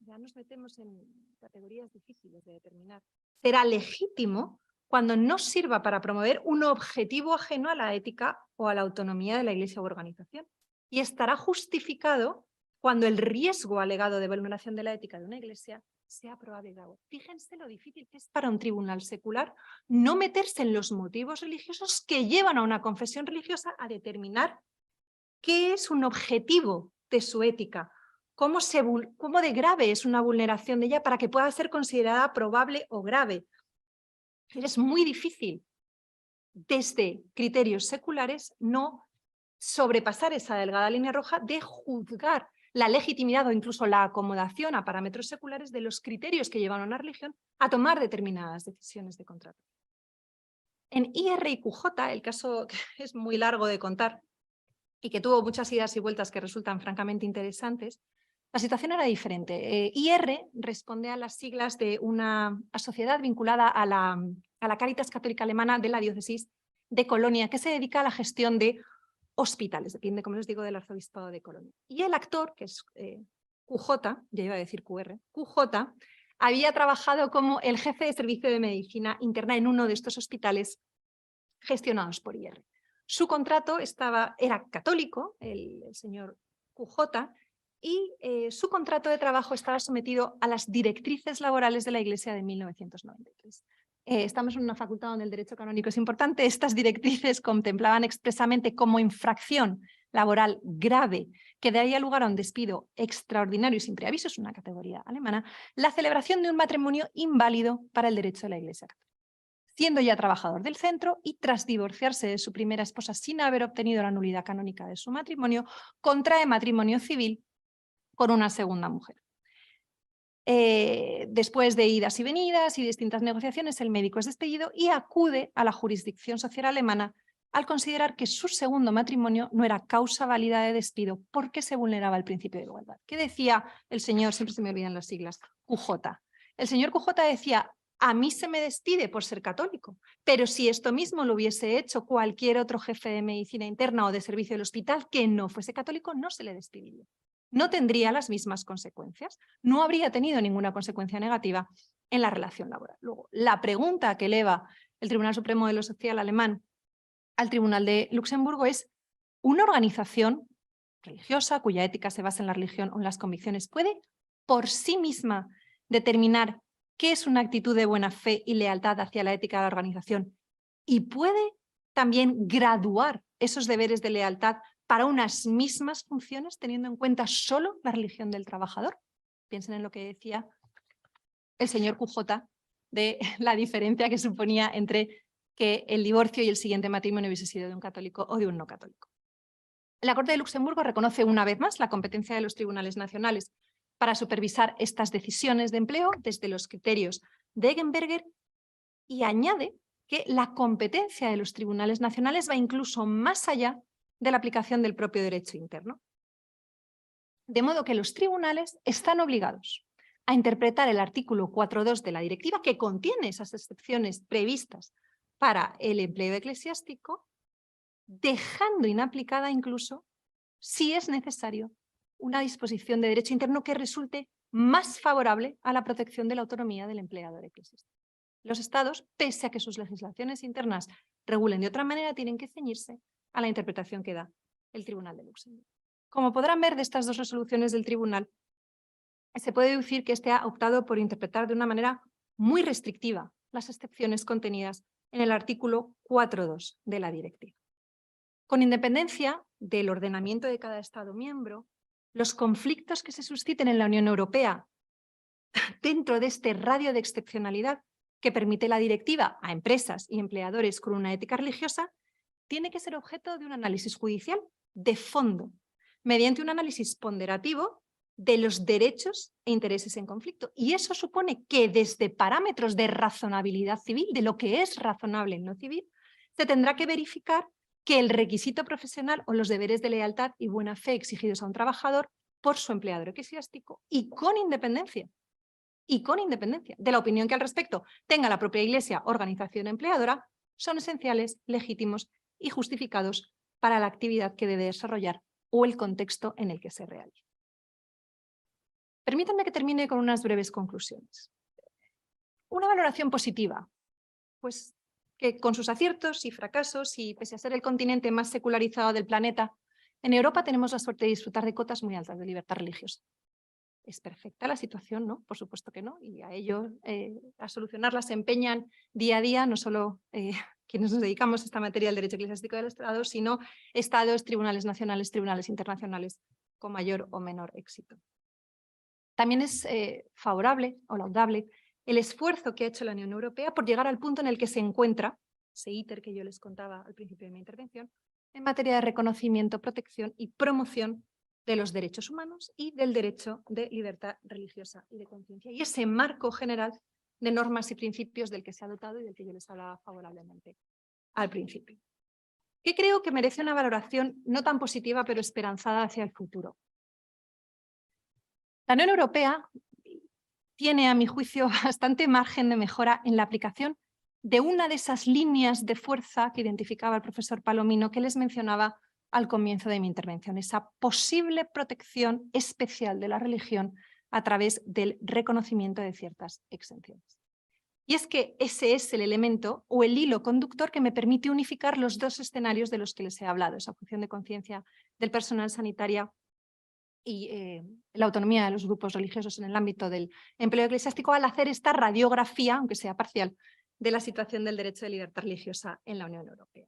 ya nos metemos en categorías difíciles de determinar. Será legítimo cuando no sirva para promover un objetivo ajeno a la ética o a la autonomía de la Iglesia u organización. Y estará justificado cuando el riesgo alegado de vulneración de la ética de una Iglesia sea probable y grave. Fíjense lo difícil que es para un tribunal secular no meterse en los motivos religiosos que llevan a una confesión religiosa a determinar qué es un objetivo de su ética, cómo de grave es una vulneración de ella para que pueda ser considerada probable o grave. Es muy difícil desde criterios seculares no sobrepasar esa delgada línea roja de juzgar la legitimidad o incluso la acomodación a parámetros seculares de los criterios que llevan a una religión a tomar determinadas decisiones de contrato. En IR y QJ, el caso que es muy largo de contar y que tuvo muchas idas y vueltas que resultan francamente interesantes, la situación era diferente. IR responde a las siglas de una sociedad vinculada a la Cáritas Católica Alemana de la diócesis de Colonia, que se dedica a la gestión de hospitales, depende, como les digo, del arzobispado de Colonia. Y el actor, que es QJ, ya iba a decir QR, QJ, había trabajado como el jefe de servicio de medicina interna en uno de estos hospitales gestionados por IR. Su contrato era católico, el señor QJ, y su contrato de trabajo estaba sometido a las directrices laborales de la Iglesia de 1993. Estamos en una facultad donde el derecho canónico es importante. Estas directrices contemplaban expresamente como infracción laboral grave que daría lugar a un despido extraordinario y sin preaviso, es una categoría alemana, la celebración de un matrimonio inválido para el derecho de la Iglesia católica. Siendo ya trabajador del centro y tras divorciarse de su primera esposa sin haber obtenido la nulidad canónica de su matrimonio, contrae matrimonio civil con una segunda mujer. Después de idas y venidas y distintas negociaciones, el médico es despedido y acude a la jurisdicción social alemana al considerar que su segundo matrimonio no era causa válida de despido porque se vulneraba el principio de igualdad. ¿Qué decía el señor? Siempre se me olvidan las siglas. QJ. El señor QJ decía, a mí se me despide por ser católico, pero si esto mismo lo hubiese hecho cualquier otro jefe de medicina interna o de servicio del hospital que no fuese católico, no se le despediría. No tendría las mismas consecuencias, no habría tenido ninguna consecuencia negativa en la relación laboral. Luego, la pregunta que eleva el Tribunal Supremo de lo Social alemán al Tribunal de Luxemburgo es: ¿una organización religiosa cuya ética se basa en la religión o en las convicciones puede por sí misma determinar qué es una actitud de buena fe y lealtad hacia la ética de la organización y puede también graduar esos deberes de lealtad para unas mismas funciones teniendo en cuenta solo la religión del trabajador? Piensen en lo que decía el señor QJ de la diferencia que suponía entre que el divorcio y el siguiente matrimonio hubiese sido de un católico o de un no católico. La Corte de Luxemburgo reconoce una vez más la competencia de los tribunales nacionales para supervisar estas decisiones de empleo desde los criterios de Eggenberger y añade que la competencia de los tribunales nacionales va incluso más allá de la aplicación del propio derecho interno. De modo que los tribunales están obligados a interpretar el artículo 4.2 de la directiva, que contiene esas excepciones previstas para el empleo eclesiástico, dejando inaplicada incluso, si es necesario, una disposición de derecho interno que resulte más favorable a la protección de la autonomía del empleador eclesiástico. Los Estados, pese a que sus legislaciones internas regulen de otra manera, tienen que ceñirse a la interpretación que da el Tribunal de Luxemburgo. Como podrán ver de estas dos resoluciones del Tribunal, se puede deducir que éste ha optado por interpretar de una manera muy restrictiva las excepciones contenidas en el artículo 4.2 de la directiva. Con independencia del ordenamiento de cada Estado miembro, los conflictos que se susciten en la Unión Europea dentro de este radio de excepcionalidad que permite la directiva a empresas y empleadores con una ética religiosa, tiene que ser objeto de un análisis judicial de fondo, mediante un análisis ponderativo de los derechos e intereses en conflicto. Y eso supone que desde parámetros de razonabilidad civil, de lo que es razonable en lo civil, se tendrá que verificar que el requisito profesional o los deberes de lealtad y buena fe exigidos a un trabajador por su empleador eclesiástico y con independencia de la opinión que al respecto tenga la propia Iglesia, organización empleadora, son esenciales, legítimos y justificados para la actividad que debe desarrollar o el contexto en el que se realiza. Permítanme que termine con unas breves conclusiones. Una valoración positiva, pues que con sus aciertos y fracasos, y pese a ser el continente más secularizado del planeta, en Europa tenemos la suerte de disfrutar de cotas muy altas de libertad religiosa. ¿Es perfecta la situación? No, por supuesto que no, y a ello, a solucionarla se empeñan día a día, no solo quienes nos dedicamos a esta materia del derecho eclesiástico del Estado, sino estados, tribunales nacionales, tribunales internacionales, con mayor o menor éxito. También es favorable o laudable el esfuerzo que ha hecho la Unión Europea por llegar al punto en el que se encuentra, ese íter que yo les contaba al principio de mi intervención, en materia de reconocimiento, protección y promoción de los derechos humanos y del derecho de libertad religiosa y de conciencia. Y ese marco general de normas y principios del que se ha dotado y del que yo les hablaba favorablemente al principio. Que creo que merece una valoración no tan positiva, pero esperanzada hacia el futuro. La Unión Europea tiene, a mi juicio, bastante margen de mejora en la aplicación de una de esas líneas de fuerza que identificaba el profesor Palomino, que les mencionaba al comienzo de mi intervención, esa posible protección especial de la religión a través del reconocimiento de ciertas exenciones. Y es que ese es el elemento o el hilo conductor que me permite unificar los dos escenarios de los que les he hablado, esa objeción de conciencia del personal sanitario y la autonomía de los grupos religiosos en el ámbito del empleo eclesiástico, al hacer esta radiografía, aunque sea parcial, de la situación del derecho de libertad religiosa en la Unión Europea.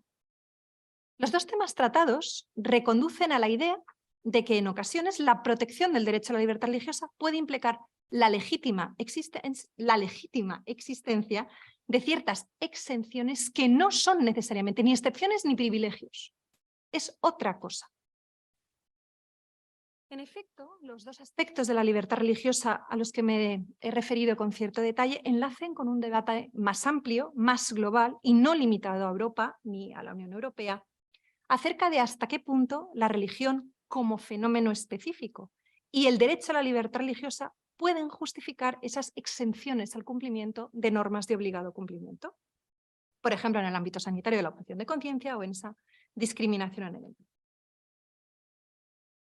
Los dos temas tratados reconducen a la idea de que en ocasiones la protección del derecho a la libertad religiosa puede implicar la legítima existencia de ciertas exenciones que no son necesariamente ni excepciones ni privilegios. Es otra cosa. En efecto, los dos aspectos de la libertad religiosa a los que me he referido con cierto detalle enlacen con un debate más amplio, más global y no limitado a Europa ni a la Unión Europea, acerca de hasta qué punto la religión como fenómeno específico y el derecho a la libertad religiosa pueden justificar esas exenciones al cumplimiento de normas de obligado cumplimiento. Por ejemplo, en el ámbito sanitario de la objeción de conciencia o en esa discriminación en el empleo.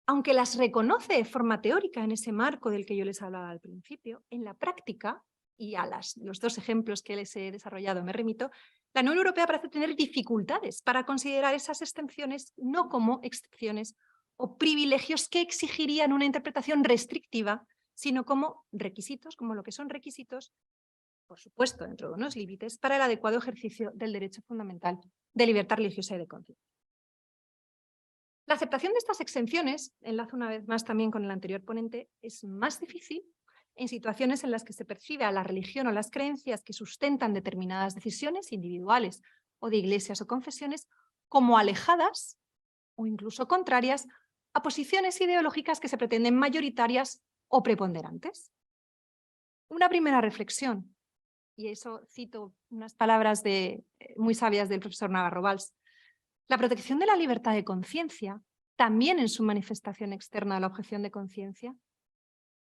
Aunque las reconoce de forma teórica en ese marco del que yo les hablaba al principio, en la práctica, y a los dos ejemplos que les he desarrollado me remito, la Unión Europea parece tener dificultades para considerar esas exenciones no como excepciones o privilegios que exigirían una interpretación restrictiva, sino como requisitos, como lo que son requisitos, por supuesto, dentro de unos límites, para el adecuado ejercicio del derecho fundamental de libertad religiosa y de conciencia. La aceptación de estas exenciones, enlazo una vez más también con el anterior ponente, es más difícil en situaciones en las que se percibe a la religión o las creencias que sustentan determinadas decisiones individuales o de iglesias o confesiones como alejadas o incluso contrarias a posiciones ideológicas que se pretenden mayoritarias o preponderantes. Una primera reflexión, y eso cito unas palabras muy sabias del profesor Navarro Valls. La protección de la libertad de conciencia, también en su manifestación externa de la objeción de conciencia,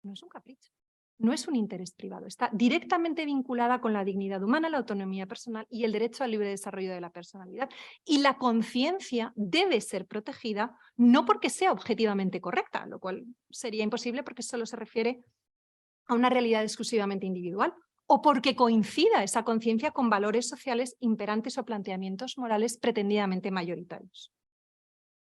no es un capricho, no es un interés privado, está directamente vinculada con la dignidad humana, la autonomía personal y el derecho al libre desarrollo de la personalidad. Y la conciencia debe ser protegida no porque sea objetivamente correcta, lo cual sería imposible porque solo se refiere a una realidad exclusivamente individual, o porque coincida esa conciencia con valores sociales imperantes o planteamientos morales pretendidamente mayoritarios,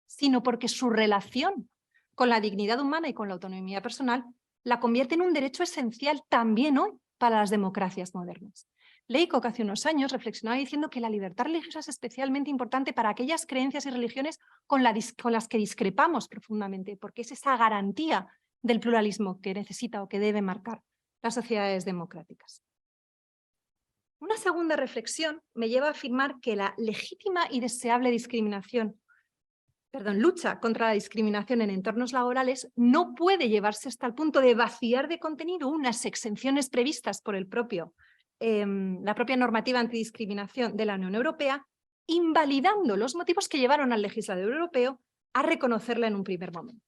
sino porque su relación con la dignidad humana y con la autonomía personal la convierte en un derecho esencial también hoy para las democracias modernas. Leacock hace unos años reflexionaba diciendo que la libertad religiosa es especialmente importante para aquellas creencias y religiones con las que discrepamos profundamente, porque es esa garantía del pluralismo que necesita o que debe marcar las sociedades democráticas. Una segunda reflexión me lleva a afirmar que la legítima y deseable lucha contra la discriminación en entornos laborales no puede llevarse hasta el punto de vaciar de contenido unas exenciones previstas por la propia normativa antidiscriminación de la Unión Europea, invalidando los motivos que llevaron al legislador europeo a reconocerla en un primer momento.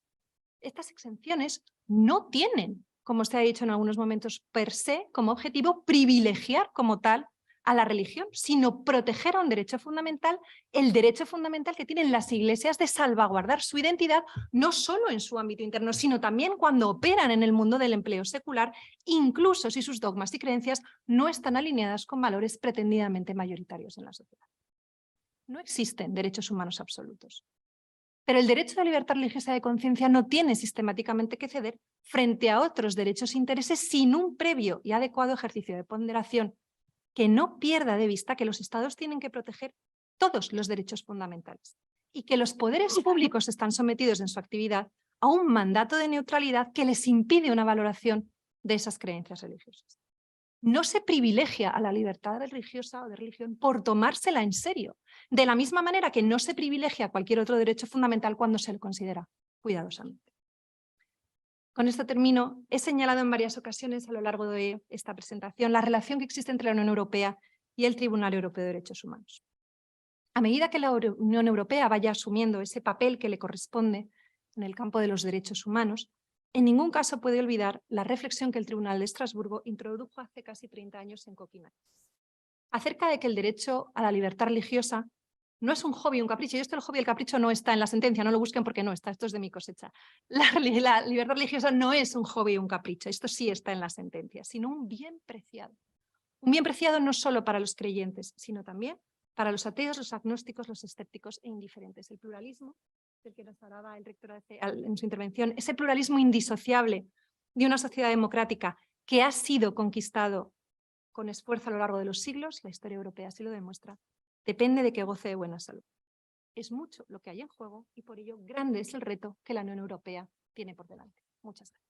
Estas exenciones no tienen, como se ha dicho en algunos momentos, per se como objetivo privilegiar como tal a la religión, sino proteger a un derecho fundamental, el derecho fundamental que tienen las iglesias de salvaguardar su identidad, no solo en su ámbito interno, sino también cuando operan en el mundo del empleo secular, incluso si sus dogmas y creencias no están alineadas con valores pretendidamente mayoritarios en la sociedad. No existen derechos humanos absolutos. Pero el derecho a la libertad religiosa de conciencia no tiene sistemáticamente que ceder frente a otros derechos e intereses sin un previo y adecuado ejercicio de ponderación que no pierda de vista que los estados tienen que proteger todos los derechos fundamentales y que los poderes públicos están sometidos en su actividad a un mandato de neutralidad que les impide una valoración de esas creencias religiosas. No se privilegia a la libertad religiosa o de religión por tomársela en serio, de la misma manera que no se privilegia cualquier otro derecho fundamental cuando se lo considera cuidadosamente. Con esto termino. He señalado en varias ocasiones a lo largo de esta presentación la relación que existe entre la Unión Europea y el Tribunal Europeo de Derechos Humanos. A medida que la Unión Europea vaya asumiendo ese papel que le corresponde en el campo de los derechos humanos, en ningún caso puede olvidar la reflexión que el Tribunal de Estrasburgo introdujo hace casi 30 años en Coquimano, acerca de que el derecho a la libertad religiosa no es un hobby, un capricho. Y esto, el hobby y el capricho, no está en la sentencia, no lo busquen porque no está, esto es de mi cosecha. La libertad religiosa no es un hobby y un capricho, esto sí está en la sentencia, sino un bien preciado. Un bien preciado no solo para los creyentes, sino también para los ateos, los agnósticos, los escépticos e indiferentes. El pluralismo, del que nos hablaba el rector en su intervención, ese pluralismo indisociable de una sociedad democrática que ha sido conquistado con esfuerzo a lo largo de los siglos, la historia europea así lo demuestra, depende de que goce de buena salud. Es mucho lo que hay en juego y por ello grande es el reto que la Unión Europea tiene por delante. Muchas gracias.